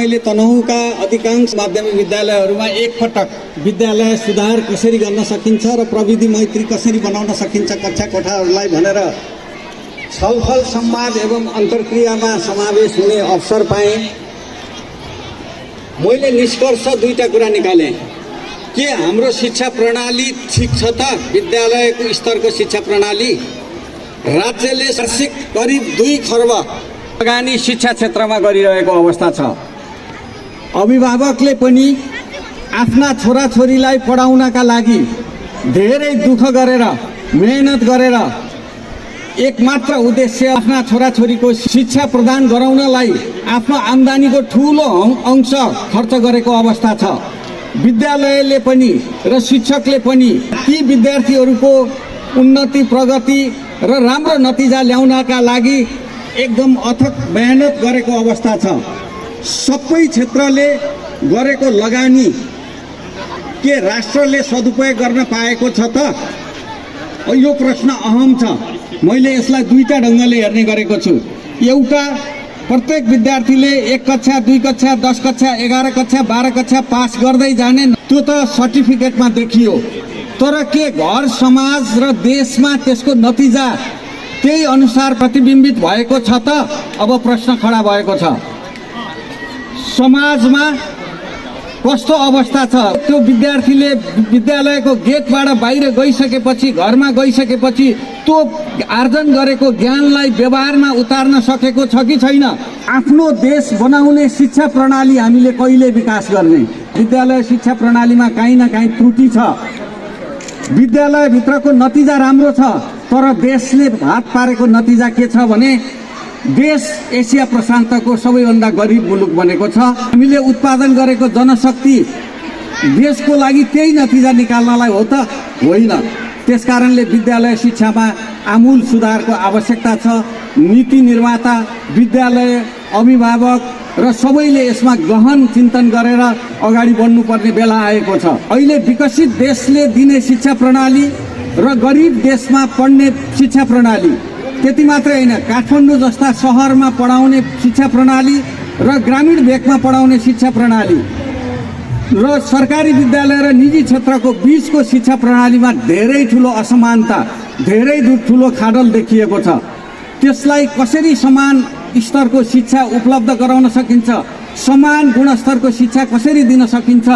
मैले तनहुँका अधिकांश माध्यमिक विद्यालयहरूमा एकपटक विद्यालय सुधार कसरी गर्न सकिन्छ र प्रविधि मैत्री कसरी बनाउन सकिन्छ कक्षा कोठाहरूलाई भनेर छलफल संवाद एवं अन्तर्क्रियामा समावेश हुने अवसर पाएँ। मैले निष्कर्ष दुईटा कुरा निकालेँ। के हाम्रो शिक्षा प्रणाली ठिक छ त? विद्यालयको स्तरको शिक्षा प्रणाली राज्यले वार्षिक करिब 2 खर्ब लगानी शिक्षा क्षेत्रमा गरिरहेको अवस्था छ। अभिभावकले पनि आफ्ना छोराछोरीलाई पढाउनका लागि धेरै दुःख गरेर मेहनत गरेर एकमात्र उद्देश्य आफ्ना छोराछोरीको शिक्षा प्रदान गराउनलाई आफ्नो आम्दानीको ठूलो अंश खर्च गरेको अवस्था छ। विद्यालयले पनि र शिक्षकले पनि ती विद्यार्थीहरूको उन्नति प्रगति र राम्रो नतिजा ल्याउनका लागि एकदम अथक मेहनत गरेको अवस्था छ। सबै क्षेत्रले गरेको लगानी के राष्ट्रले सदुपयोग गर्न पाएको छ त? यो प्रश्न अहम छ। मैले यसलाई दुईटा ढङ्गले हेर्ने गरेको छु। एउटा, प्रत्येक विद्यार्थीले 1 कक्षा 2 कक्षा 10 कक्षा 11 कक्षा 12 कक्षा पास गर्दै जाने त्यो त सर्टिफिकेटमा देखियो, तर के घर समाज र देशमा त्यसको नतिजा त्यही अनुसार प्रतिबिम्बित भएको छ त? अब प्रश्न खडा भएको छ। समाजमा कस्तो अवस्था छ? त्यो विद्यार्थीले विद्यालयको गेटबाट बाहिर गइसकेपछि घरमा गइसकेपछि त्यो आर्जन गरेको ज्ञानलाई व्यवहारमा उतार्न सकेको छ कि छैन? आफ्नो देश बनाउने शिक्षा प्रणाली हामीले कहिले विकास गर्ने? विद्यालय शिक्षा प्रणालीमा काहीँ न काहीँ त्रुटि छ। विद्यालयभित्रको नतिजा राम्रो छ, तर देशले हात पारेको नतिजा के छ भने देश एसिया प्रशान्तको सबैभन्दा गरिब मुलुक बनेको छ। हामीले उत्पादन गरेको जनशक्ति देशको लागि त्यही नतिजा निकाल्नलाई हो त? होइन। त्यसकारणले विद्यालय शिक्षामा आमूल सुधारको आवश्यकता छ। नीति निर्माता, विद्यालय, अभिभावक र सबैले यसमा गहन चिन्तन गरेर अगाडि बढ्नुपर्ने बेला आएको छ। अहिले विकसित देशले दिने शिक्षा प्रणाली र गरिब देशमा पढ्ने शिक्षा प्रणाली, त्यति मात्रै होइन, काठमाडौँ जस्ता सहरमा पढाउने शिक्षा प्रणाली र ग्रामीण भेगमा पढाउने शिक्षा प्रणाली र सरकारी विद्यालय र निजी क्षेत्रको बीचको शिक्षा प्रणालीमा धेरै ठुलो असमानता, धेरै ठुलो खाडल देखिएको छ। त्यसलाई कसरी समान स्तरको शिक्षा उपलब्ध गराउन सकिन्छ, समान गुणस्तरको शिक्षा कसरी दिन सकिन्छ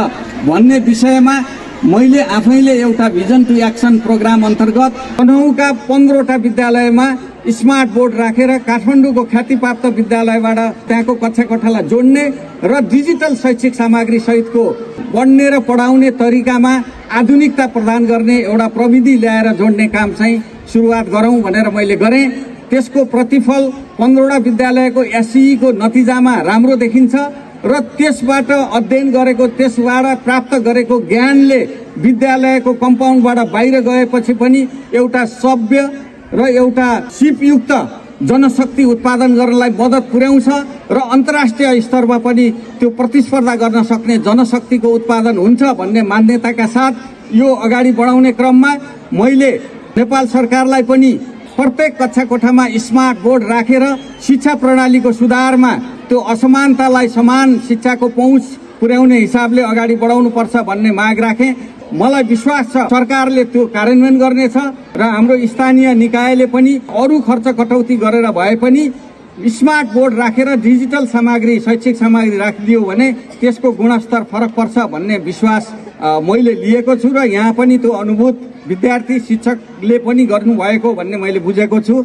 भन्ने विषयमा मैले आफैले एउटा भिजन टु एक्सन प्रोग्राम अन्तर्गत तनहुँका 15वटा विद्यालयमा स्मार्ट बोर्ड राखेर काठमाडौँको ख्यातिप्राप्त विद्यालयबाट त्यहाँको कक्षा कोठालाई जोड्ने र डिजिटल शैक्षिक सामग्री सहितको पढ्ने र पढाउने तरिकामा आधुनिकता प्रदान गर्ने एउटा प्रविधि ल्याएर जोड्ने काम चाहिँ सुरुवात गरौँ भनेर मैले गरेँ। त्यसको प्रतिफल 15वटा विद्यालयको एसईको नतिजामा राम्रो देखिन्छ र त्यसबाट अध्ययन गरेको, त्यसबाट प्राप्त गरेको ज्ञानले विद्यालयको कम्पाउन्डबाट बाहिर गएपछि पनि एउटा सभ्य र एउटा सिपयुक्त जनशक्ति उत्पादन गर्नलाई मद्दत पुर्याउँछ र अन्तर्राष्ट्रिय स्तरमा पनि त्यो प्रतिस्पर्धा गर्न सक्ने जनशक्तिको उत्पादन हुन्छ भन्ने मान्यताका साथ यो अगाडि बढाउने क्रममा मैले नेपाल सरकारलाई पनि प्रत्येक कक्षा कोठामा स्मार्ट बोर्ड राखेर शिक्षा प्रणालीको सुधारमा त्यो असमानतालाई समान शिक्षाको पहुँच पुर्याउने हिसाबले अगाडि बढाउनुपर्छ भन्ने माग राखेँ। मलाई विश्वास छ सरकारले त्यो कार्यान्वयन गर्नेछ र हाम्रो स्थानीय निकायले पनि अरू खर्च कटौती गरेर भए पनि स्मार्ट बोर्ड राखेर डिजिटल सामग्री, शैक्षिक सामग्री राखिदियो भने त्यसको गुणस्तर फरक पर्छ भन्ने विश्वास मैले लिएको छु र यहाँ पनि त्यो अनुभूत विद्यार्थी शिक्षकले पनि गर्नुभएको भन्ने मैले बुझेको छु।